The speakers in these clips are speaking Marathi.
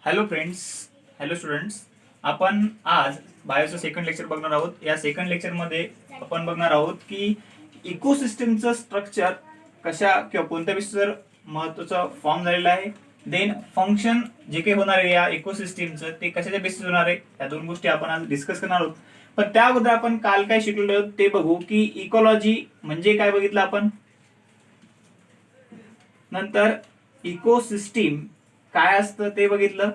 Hello friends, hello students. आपण आज बायोचं सेकंड लेक्चर बघणार आहोत. या सेकंड लेक्चरमध्ये आपण बघणार आहोत की इकोसिस्टमचं स्ट्रक्चर कशा किंवा कोणत्या बेसिसवर महत्वाचा फॉर्म झालेला आहे. देन फंक्शन जे काही होणार आहे या इकोसिस्टमचं ते कशाच्या बेसिस होणार आहे, या दोन गोष्टी आपण आज डिस्कस करणार आहोत. पण त्या अगोदर आपण काल काय शिकलेलो आहोत ते बघू की इकॉलॉजी म्हणजे काय बघितलं आपण. नंतर इकोसिस्टीम काय असतं ते बघितलं.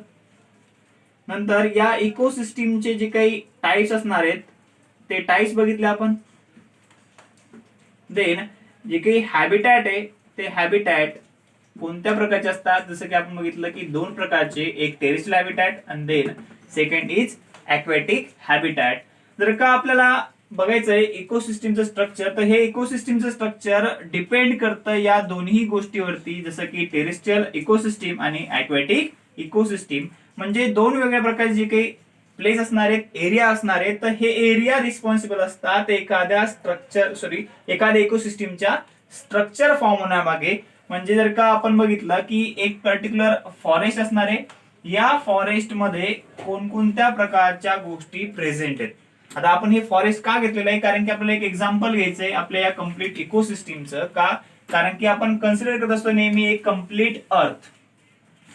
नंतर या इकोसिस्टीमचे जे काही टाइप्स असणार आहेत ते टाइप्स बघितले आपण. देन जे काही हॅबिटॅट आहे ते हॅबिटॅट कोणत्या प्रकारचे असतात, जसं की आपण बघितलं की दोन प्रकारचे, एक टेरेस्ट्रियल हॅबिटॅट आणि then second is aquatic habitat. जर का आपल्याला बघायचंय इकोसिस्टीमचं स्ट्रक्चर, तर हे इकोसिस्टीमचं स्ट्रक्चर डिपेंड करतं या दोन्ही गोष्टीवरती, जसं की टेरेस्ट्रियल इकोसिस्टीम आणि ॲक्वॅटिक इकोसिस्टीम. म्हणजे दोन वेगळ्या प्रकारचे जे काही प्लेस असणार आहेत, एरिया असणार आहेत, तर हे एरिया रिस्पॉन्सिबल असतात एखाद्या इकोसिस्टीमच्या स्ट्रक्चर फॉर्म होण्यामागे. म्हणजे जर का आपण बघितलं की एक पर्टिक्युलर फॉरेस्ट असणार आहे, या फॉरेस्ट मध्ये कोणकोणत्या प्रकारच्या गोष्टी प्रेझेंट आहेत. आता आपण हे फॉरेस्ट का घेतलेलं आहे, कारण की आपल्याला एक एक्झाम्पल घ्यायचंय आपल्या या कम्प्लीट इकोसिस्टीमचं. का? कारण की आपण कन्सिडर करत असतो नेहमी एक कम्प्लीट अर्थ,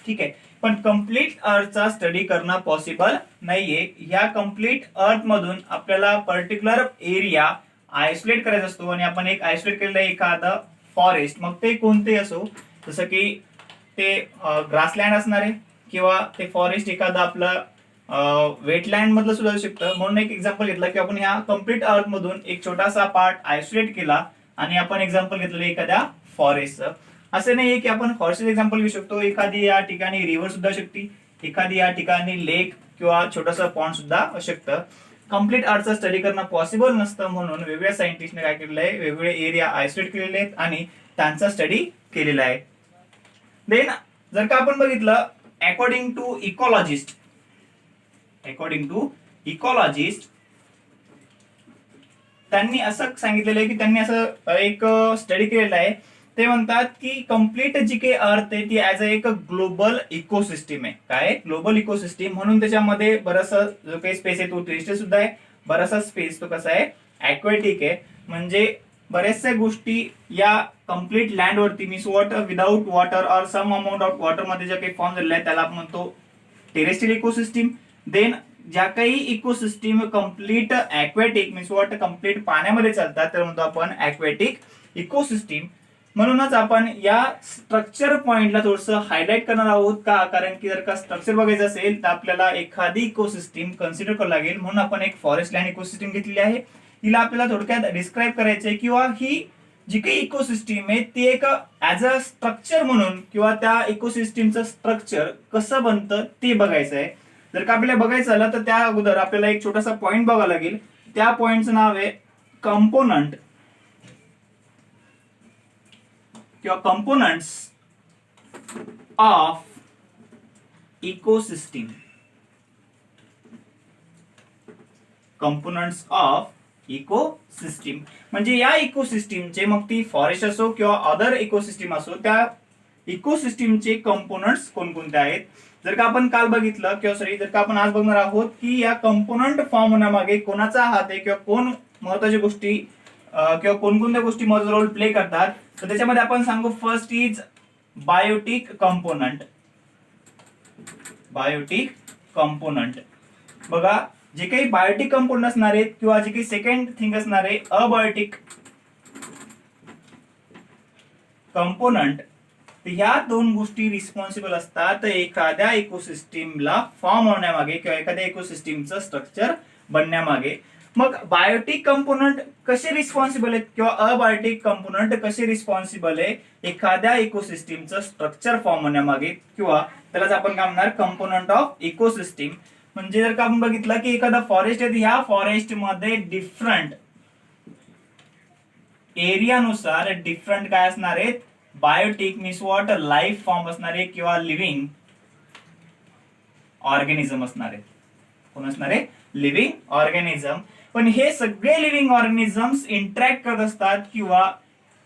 ठीक आहे. पण कम्प्लीट अर्थचा स्टडी करणं पॉसिबल नाहीये. या कम्प्लीट अर्थ मधून आपल्याला पर्टिक्युलर एरिया आयसोलेट करायचा असतो आणि आपण एक आयसोलेट केलेलं आहे एखादं फॉरेस्ट, मग ते कोणते असो, जसं की ते ग्रासलँड असणार आहे किंवा ते फॉरेस्ट एखादं आपलं वेटलँड मधलं सुद्धा असू शकतं. म्हणून एक एक्झाम्पल घेतलं की आपण ह्या कम्प्लीट अर्थ मधून एक छोटासा पार्ट आयसोलेट केला आणि आपण एक्झाम्पल घेतलेलं एखाद्या फॉरेस्टचं. असं नाहीये की आपण फॉरेस्टचं एक्झाम्पल घेऊ शकतो, एखादी या ठिकाणी रिव्हर सुद्धा असू शकते, एखादी या ठिकाणी लेक किंवा छोटासा पॉन्ड सुद्धा असू शकतं. कम्प्लीट अर्थचा स्टडी करणं पॉसिबल नसतं, म्हणून वेगवेगळ्या सायंटिस्टने काय केलेलं आहे, वेगवेगळे एरिया आयसोलेट केलेले आहेत आणि त्यांचा स्टडी केलेला आहे. देन जर का आपण बघितलं अकॉर्डिंग टू इकॉलॉजिस्ट त्यांनी असं सांगितलेलं आहे की त्यांनी असं एक स्टडी केलेला आहे. ते म्हणतात की कम्प्लीट जी काही अर्थ आहे ती ऍज अ एक ग्लोबल इकोसिस्टीम आहे. काय? Global ecosystem. म्हणून त्याच्यामध्ये बराचसा जो काही स्पेस आहे तो टेरेस्ट्रियल सुद्धा आहे, बराचसा स्पेस तो कसा आहे, ॲक्वॅटिक आहे. म्हणजे बऱ्याचशा गोष्टी या कम्प्लीट लँड वरती means water without water or some amount of water मध्ये ज्या काही फॉर्म झालेल्या आहेत त्याला आपण म्हणतो टेरेस्ट्रियल इकोसिस्टीम. देन ज्या काही ecosystem complete aquatic means water complete पाण्यामध्ये चालतात तर म्हणतो आपण ॲक्वॅटिक इकोसिस्टीम. म्हणूनच आपण या स्ट्रक्चर पॉइंटला थोडंसं हायलाइट करणार आहोत. का? कारण की जर का स्ट्रक्चर बघायचं असेल तर आपल्याला एखादी इकोसिस्टीम कन्सिडर करावं लागेल. म्हणून आपण एक फॉरेस्ट लँड इकोसिस्टीम घेतलेली आहे. हिला आपल्याला थोडक्यात डिस्क्राईब करायचंय किंवा ही जी काही इकोसिस्टीम आहे ती एक ऍज अ स्ट्रक्चर म्हणून किंवा त्या इकोसिस्टीमचं स्ट्रक्चर कसं बनतं ते बघायचं आहे. जर का आपल्याला बघायचं झालं तर त्या अगोदर आपल्याला एक छोटासा पॉइंट बघावा लागेल. त्या पॉइंटचं नाव आहे कंपोनंट किंवा components of ecosystem. Components of ecosystem म्हणजे या इकोसिस्टीमचे, मग ती फॉरेस्ट असो किंवा अदर इकोसिस्टीम असो, त्या इकोसिस्टीमचे कंपोनंट्स कोणकोणते आहेत. जर का आपण काल बघितलं जर का आपण आज बघणार आहोत की या कंपोनंट फॉर्म होण्यामागे कोणाचा हात आहे किंवा कोण महत्वाच्या गोष्टी किंवा कोणकोणत्या गोष्टी महत्वाचा रोल प्ले करतात, तर त्याच्यामध्ये आपण सांगू first is biotic component. Biotic component बघा, जे काही बायोटिक कंपोनंट असणार आहेत किंवा जे काही सेकंड थिंग असणार आहे अबायोटिक कंपोनंट, ह्या दोन गोष्टी रिस्पॉन्सिबल असतात एखाद्या इकोसिस्टीमला फॉर्म होण्यामागे किंवा एखाद्या इकोसिस्टीमचं स्ट्रक्चर बनण्यामागे. मग बायोटिक कंपोनंट कसे रिस्पॉन्सिबल आहेत किंवा अबायोटिक कंपोनंट कसे रिस्पॉन्सिबल आहे एखाद्या इकोसिस्टीमचं स्ट्रक्चर फॉर्म होण्यामागे, किंवा त्यालाच आपण काय म्हणणार कंपोनंट ऑफ इकोसिस्टीम. म्हणजे जर का आपण बघितलं की एखादा फॉरेस्ट आहे, ह्या फॉरेस्ट मध्ये डिफरंट एरियानुसार डिफरंट काय असणार आहेत, biotic means what life form असणार आहे किंवा लिव्हिंग ऑर्गॅनिझम असणार आहे. कोण असणार आहे? Living organism. पण हे सगळे लिव्हिंग ऑर्गॅनिझम्स इंटरॅक्ट करत असतात किंवा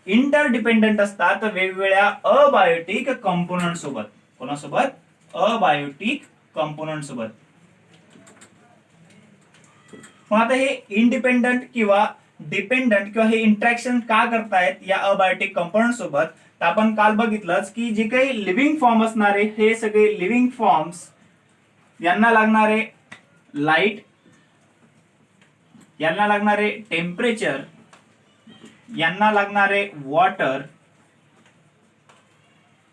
इंटरडिपेंडंट असतात वेगवेगळ्या अबायोटिक कंपोनंट सोबत. कोणासोबत? अबायोटिक कंपोनंट सोबत. मग आता हे इंडिपेंडंट किंवा डिपेंडंट किंवा हे इंटरॅक्शन का करतायत या अबायोटिक कंपोनंट सोबत, तर आपण काल बघितलंच की जे काही लिव्हिंग फॉर्म असणारे हे सगळे लिव्हिंग फॉर्म्स यांना लागणारे लाईट, यांना लागणारे टेम्परेचर, यांना लागणारे वॉटर,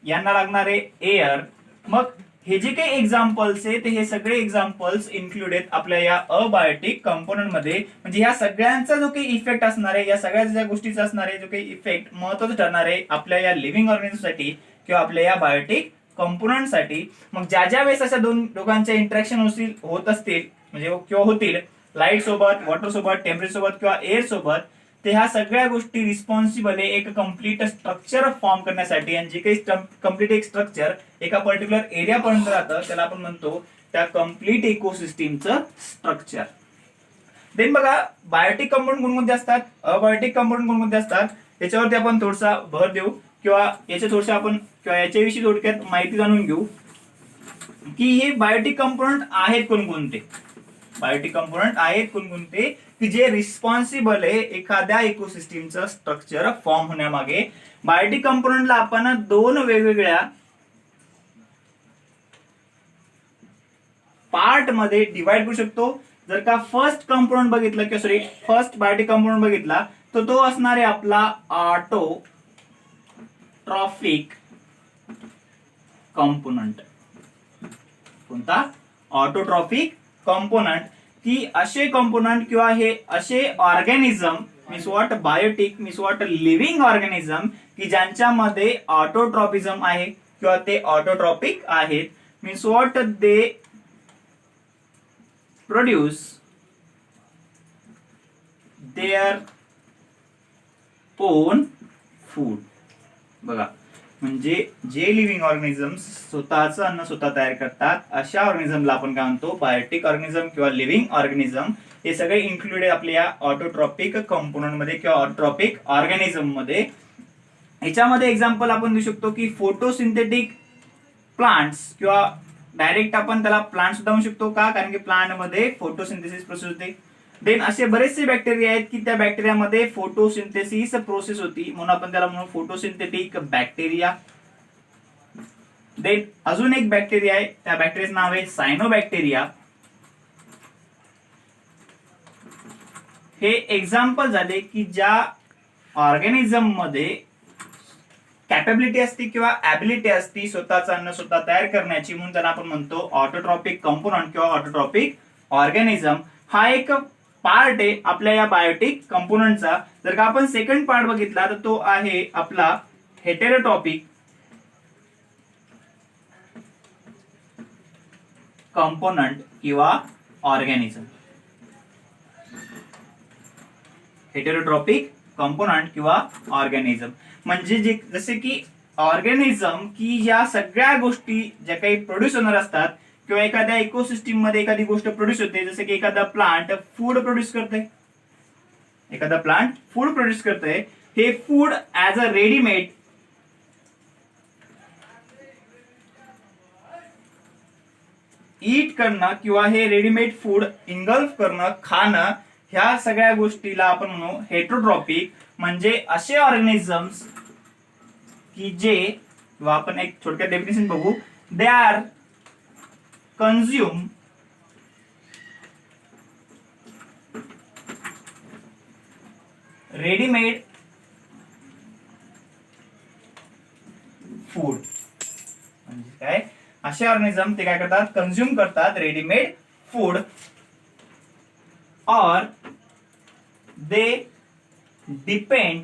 यांना लागणारे एअर. मग हे जे काही एक्झाम्पल्स आहेत हे सगळे एक्झाम्पल्स इन्क्लूड आहेत आपल्या या अबायोटिक कंपोनंट मध्ये. म्हणजे ह्या सगळ्यांचा जो काही इफेक्ट असणार आहे, या सगळ्या ज्या गोष्टीचा असणार आहे जो काही इफेक्ट महत्त्वाचा ठरणार आहे आपल्या या लिव्हिंग ऑर्गॅनिझमसाठी किंवा आपल्या या बायोटिक कंपोनंटसाठी. मग ज्या ज्या वेळेस अशा दोघांचे इंटरॅक्शन होत असतील म्हणजे किंवा होतील लाईट सोबत, वॉटर सोबत, टेम्परेचर सोबत किंवा एअर सोबत, ते ह्या सगळ्या गोष्टी रिस्पॉन्सिबल आहे एक कम्प्लीट स्ट्रक्चर फॉर्म करण्यासाठी. आणि जे काही कम्प्लीट एक स्ट्रक्चर एका पर्टिक्युलर एरिया पर्यंत राहतं त्याला आपण म्हणतो त्या कम्प्लीट इकोसिस्टीमचं स्ट्रक्चर. देन बघा बायोटिक कंपाऊंड कोणकोणते असतात, अबायोटिक कंपाऊंड कोणकोणते असतात याच्यावरती आपण थोडासा भर देऊ किंवा याच्या थोडंसं आपण किंवा याच्याविषयी थोडक्यात माहिती जाणून घेऊ की हे बायोटिक कंपोनंट आहेत कोणकोणते. बायोटिक कंपोनंट आहेत कोणकोणते की जे रिस्पॉन्सिबल आहे एखाद्या इकोसिस्टीमचं स्ट्रक्चर फॉर्म होण्यामागे. बायोटिक कंपोनंटला आपण दोन वेगवेगळ्या पार्ट मध्ये डिवाइड करू शकतो. जर का फर्स्ट कंपोनंट बघितलं किंवा सॉरी फर्स्ट बायोटिक कंपोनंट बघितला तर तो असणार आहे आपला ऑटोट्रॉफिक कंपोनंट. कोणता? Autotrophic component. की असे कंपोनंट किंवा हे असे organism means what biotic means what living organism की ज्यांच्यामध्ये ऑटोट्रॉपिझम आहे किंवा ते ऑटोट्रॉपिक आहेत. Means what they produce their own food. बघा म्हणजे जे लिव्हिंग ऑर्गॅनिझम्स स्वतःचं अन्न स्वतः तयार करतात अशा ऑर्गॅनिझमला आपण काय म्हणतो बायोटिक ऑर्गॅनिझम किंवा लिव्हिंग ऑर्गॅनिझम. हे सगळे इन्क्लुडेड आपल्या या ऑटोट्रॉपिक कंपोनंट मध्ये किंवा ऑटोट्रॉपिक ऑर्गॅनिझम मध्ये. ह्याच्यामध्ये एक्झाम्पल आपण देऊ शकतो की फोटोसिंथेटिक प्लांट्स किंवा डायरेक्ट आपण त्याला प्लांट सुद्धा म्हणू शकतो. का? कारण की प्लांट मध्ये फोटोसिंथेसिस प्रोसेस होते. देन असे बरेचसे बॅक्टेरिया आहेत की त्या बॅक्टेरियामध्ये फोटोसिंथेसिस प्रोसेस होती म्हणून आपण त्याला म्हणू फोटोसिंथेटिक बॅक्टेरिया. देन अजून एक बॅक्टेरिया आहे त्या बॅक्टेरियाचं नाव आहे सायनोबॅक्टेरिया. हे एक्झाम्पल झाले की ज्या ऑर्गॅनिझम मध्ये कॅपेबिलिटी असते किंवा ऍबिलिटी असते स्वतःचं अन्न स्वतः तयार करण्याची म्हणून त्याला आपण म्हणतो ऑटोट्रॉपिक कंपोनंट किंवा ऑटोट्रॉपिक ऑर्गॅनिझम. हा एक पार्ट आहे आपल्या या बायोटिक कंपोनंटचा. जर का आपण सेकंड पार्ट बघितला तर तो आहे आपला हेटेरोट्रॉपिक कंपोनंट किंवा ऑर्गॅनिझम. हेटेरोट्रॉपिक कंपोनंट किंवा ऑर्गॅनिझम म्हणजे जे जसे की ऑर्गॅनिझम की या सगळ्या गोष्टी ज्या काही प्रोड्यूस होणार असतात किंवा एखाद्या इकोसिस्टीम मध्ये एखादी गोष्ट प्रोड्यूस होते. जसं की एखादा प्लांट फूड प्रोड्यूस करते, एखादा प्लांट फूड प्रोड्यूस करते. हे फूड ऍज अ रेडीमेड ईट करणं किंवा हे रेडीमेड फूड इंगल्फ करणं खाणं ह्या सगळ्या गोष्टीला आपण म्हणू हेटेरोट्रॉपिक. म्हणजे असे ऑर्गॅनिझम्स की जे किंवा आपण एक थोडक्यात डेफिनेशन बघू. They are consume ready-made food. म्हणजे काय असे ऑर्गॅनिझम ते काय करतात कंझ्युम करतात रेडीमेड फूड और they depend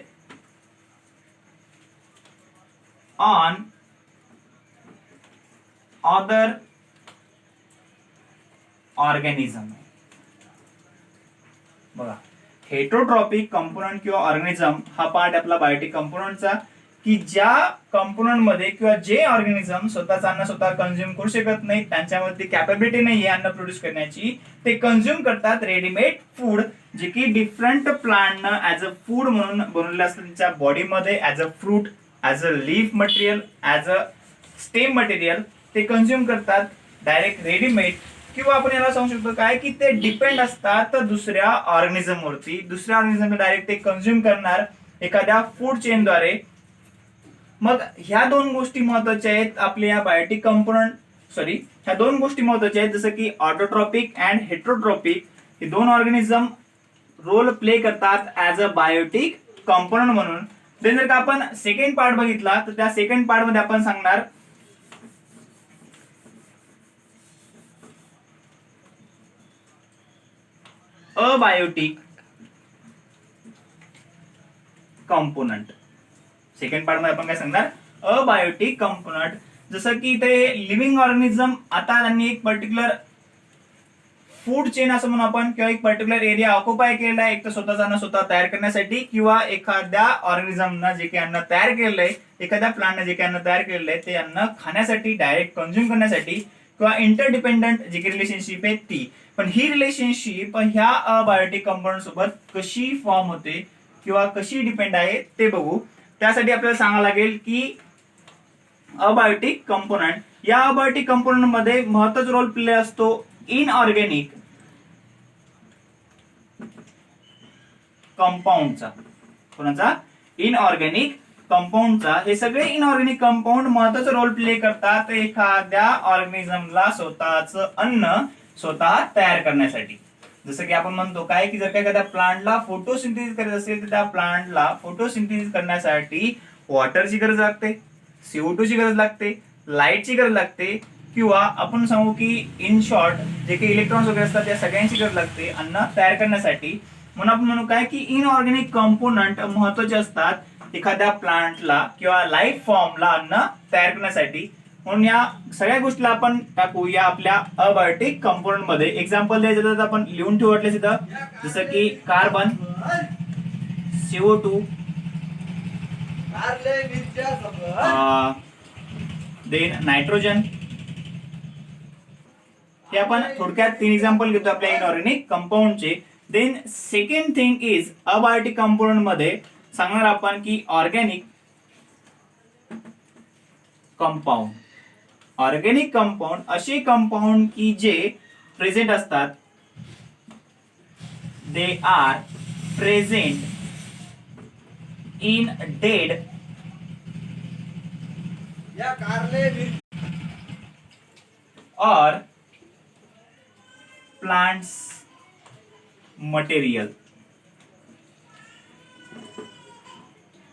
on other organism. बघा हेटेरोट्रॉपिक कंपोनंट किंवा ऑर्गॅनिझम हा पार्ट आपला बायोटिक कंपोनंटचा की ज्या कंपोनंट मध्ये किंवा जे ऑर्गॅनिझम स्वतःचा अन्न स्वतः कंझ्युम करू शकत नाही त्यांच्यामध्ये कॅपॅबिलिटी नाही अन्न प्रोड्यूस करण्याची ते कंझ्युम करतात रेडीमेड फूड जे की डिफरंट प्लांटनं ऍज अ फूड म्हणून बनवलेलं असतं त्यांच्या बॉडीमध्ये as a fruit, as a leaf material, as a stem material ते कंझ्युम करतात डायरेक्ट रेडीमेड, किंवा आपण याला सांगू शकतो काय की ते डिपेंड असतात दुसऱ्या ऑर्गॅनिझम वरती, दुसऱ्या ऑर्गॅनिझम डायरेक्ट ते कंझ्युम करणार एखाद्या फूड चेनद्वारे. मग ह्या दोन गोष्टी महत्वाच्या आहेत आपल्या या बायोटिक कंपोनंट, ह्या दोन गोष्टी महत्वाच्या आहेत, जसं की ऑटोट्रॉपिक अँड हेट्रोट्रॉपिक, हे दोन ऑर्गॅनिझम रोल प्ले करतात ऍज अ बायोटिक कंपोनंट म्हणून. देन जर का आपण सेकंड पार्ट बघितला तर त्या सेकंड पार्ट मध्ये आपण सांगणार अबायोटिक कंपोनंट. सेकंड पार्ट मध्ये आपण काय सांगणार, अबायोटिक कंपोनंट. जसं की ते लिव्हिंग ऑर्गॅनिझम, आता त्यांनी एक पर्टिक्युलर फूड चेन असं म्हणून आपण, किंवा एक पर्टिक्युलर एरिया ऑक्युपाय केलेला आहे, एक तर स्वतःचा अन्न स्वतः तयार करण्यासाठी, किंवा एखाद्या ऑर्गॅनिझमनं जे काही अन्न तयार केलेलं आहे, एखाद्या प्लांटने जे काही अन्न तयार केलेलं आहे ते अन्न खाण्यासाठी, डायरेक्ट कंझ्युम करण्यासाठी, किंवा इंटरडिपेंडंट जी काही रिलेशनशिप आहे ती. पण ही रिलेशनशिप ह्या अबायोटिक कंपाऊंड सोबत कशी फॉर्म होते किंवा कशी डिपेंड आहे ते बघू. त्यासाठी आपल्याला सांगावं लागेल की अबायोटिक कंपोनंट, या अबायोटिक कंपोनंट मध्ये महत्वाचा रोल प्ले असतो इनऑर्गॅनिक कंपाऊंडचा. कोणाचा? इनऑर्गॅनिक कंपाऊंडचा. हे सगळे इनऑर्गॅनिक कंपाऊंड महत्वाचा रोल प्ले करतात एखाद्या ऑर्गॅनिझमला स्वतःचं अन्न स्वतः तयार करण्यासाठी. जसं की आपण म्हणतो काय की जर का एखाद्या प्लांटला फोटोसिंथेसिस करायचं असेल तर त्या प्लांटला फोटोसिंथेसिस करण्यासाठी वॉटरची गरज लागते, CO2 ची गरज लागते, लाईटची गरज लागते, किंवा आपण सांगू की इन शॉर्ट जे काही इलेक्ट्रॉन्स वगैरे असतात त्या सगळ्यांची गरज लागते अन्न तयार करण्यासाठी. म्हणून आपण म्हणू काय की इनऑर्गॅनिक कंपोनंट महत्वाचे असतात एखाद्या प्लांटला किंवा लाईफ फॉर्मला अन्न तयार करण्यासाठी. म्हणून या सगळ्या गोष्टीला आपण टाकू या आपल्या अबायोटिक कंपोनंट मध्ये. एक्झाम्पल द्यायचं तर आपण लिहून ठेवू वाटले तिथं, जसं की कार्बन, CO2, देन नायट्रोजन. हे आपण थोडक्यात 3 एक्झाम्पल घेतो आपल्या इनऑर्गॅनिक कंपाऊंडचे. Then second thing is abiotic component मध्ये सांगणार आपण की ऑर्गॅनिक कंपाऊंड. ऑर्गॅनिक कंपाऊंड असे कंपाऊंड की जे प्रेझेंट असतात, they are present in dead or plants material.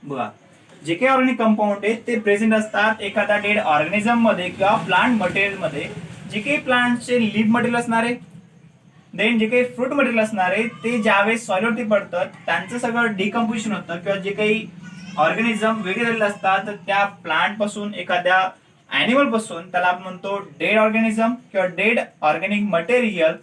बघा, जे काही ऑर्गॅनिक कंपाऊंड आहेत ते प्रेझेंट असतात एखाद्या डेड ऑर्गॅनिझम मध्ये किंवा प्लांट मटेरियल मध्ये. जे काही प्लांटचे लिव्ह मटेरियल असणार आहे, देन जे काही फ्रूट मटेरियल असणार आहे ते ज्यावेळेस सॉइलवरती पडतात त्यांचं सगळं डिकम्पोजिशन होतं, किंवा जे काही ऑर्गॅनिझम वेगळे झालेले असतात त्या प्लांट पासून, एखाद्या अॅनिमल पासून, त्याला आपण म्हणतो डेड ऑर्गॅनिझम किंवा डेड ऑर्गॅनिक मटेरियल.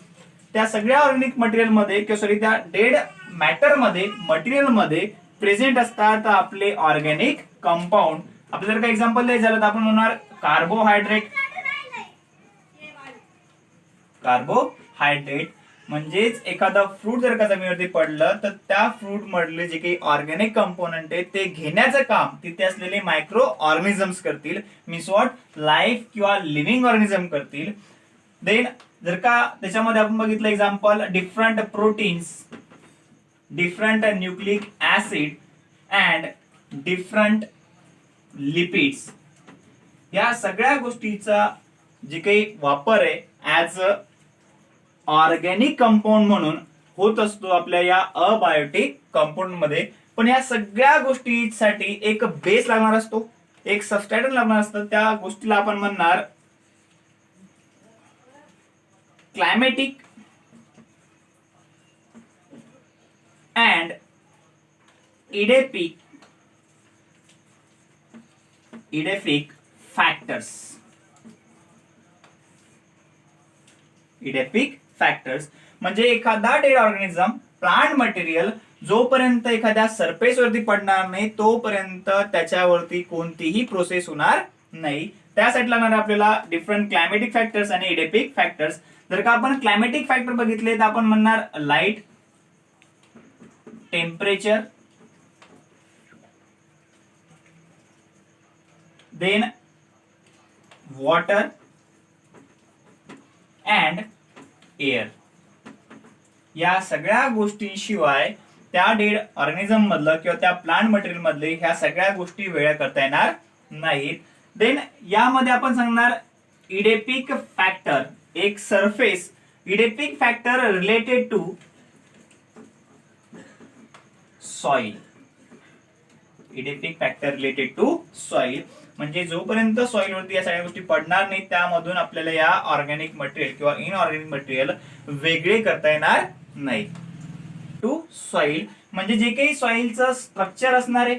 त्या सगळ्या ऑर्गॅनिक मटेरियल मध्ये किंवा सॉरी त्या डेड मॅटर मध्ये, मटेरियल मध्ये प्रेझेंट असतात आपले ऑर्गॅनिक कंपाऊंड. आपलं जर का एक्झाम्पल द्यायचं झालं तर आपण म्हणणार कार्बोहायड्रेट. कार्बोहायड्रेट म्हणजेच एखादा फ्रूट जर का जमिनीवरती पडलं तर त्या फ्रूट मधले जे काही ऑर्गॅनिक कंपोनंट आहे ते घेण्याचं काम तिथे असलेले मायक्रो ऑर्गॅनिझम्स करतील, मीन्स व्हॉट, लाईफ किंवा लिव्हिंग ऑर्गॅनिझम करतील. देन जर का त्याच्यामध्ये आपण बघितलं example different proteins, different nucleic acid and different lipids, या सगळ्या गोष्टीचा जे काही वापर आहे ऍज अ ऑर्गॅनिक कंपाऊंड म्हणून होत असतो आपल्या या अबायोटिक कंपाऊंड मध्ये. पण या सगळ्या गोष्टीसाठी एक बेस लागणार असतो, एक सबस्ट्रॅटम लागणार असतं. त्या गोष्टीला आपण म्हणणार climatic and edaphic factors. Edaphic factors म्हणजे एखादा डेड ऑर्गॅनिझम, प्लांट मटेरियल जोपर्यंत एखाद्या सरफेस वरती पडणार नाही तोपर्यंत त्याच्यावरती कोणतीही प्रोसेस होणार नाही. त्यासाठी लागणार आपल्याला डिफरंट क्लायमॅटिक फॅक्टर्स आणि इडेफिक फॅक्टर्स. जर का आपण क्लायमॅटिक फॅक्टर बघितले तर आपण म्हणणार light, temperature, then water, and air. या सगळ्या गोष्टींशिवाय त्या डेड ऑर्गॅनिझम मधलं किंवा त्या प्लांट मटेरियल मधले ह्या सगळ्या गोष्टी वेगळ्या करता येणार नाहीत. देन यामध्ये आपण सांगणार इडेपिक फॅक्टर, एक surface edaphic factor related to soil. Edaphic factor related to soil म्हणजे जोपर्यंत सॉइल वरती या सगळ्या गोष्टी पडणार नाही त्यामधून आपल्याला या ऑर्गॅनिक मटेरियल किंवा इनऑर्गॅनिक मटेरियल वेगळे करता येणार नाही. टू सॉइल म्हणजे जे काही सॉइलचं स्ट्रक्चर असणार आहे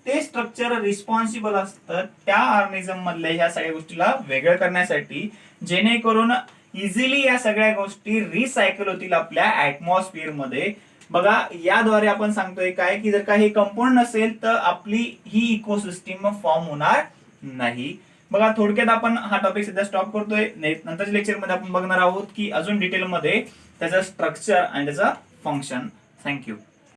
ते स्ट्रक्चर रिस्पॉन्सिबल असतं त्या ऑर्गॅनिझम मधल्या ह्या सगळ्या गोष्टीला वेगळं करण्यासाठी, जेणेकरून इझिली या सगळ्या गोष्टी रिसायकल होतील आपल्या ऍटमॉस्फिअर मध्ये. बघा याद्वारे आपण सांगतोय काय की जर का हे कंपाऊंड नसेल तर आपली ही इकोसिस्टीम फॉर्म होणार नाही. बघा थोडक्यात आपण हा टॉपिक सध्या स्टॉप करतोय. नंतरच्या लेक्चर मध्ये आपण बघणार आहोत की अजून डिटेल मध्ये त्याचं स्ट्रक्चर आणि त्याचं फंक्शन. थँक्यू.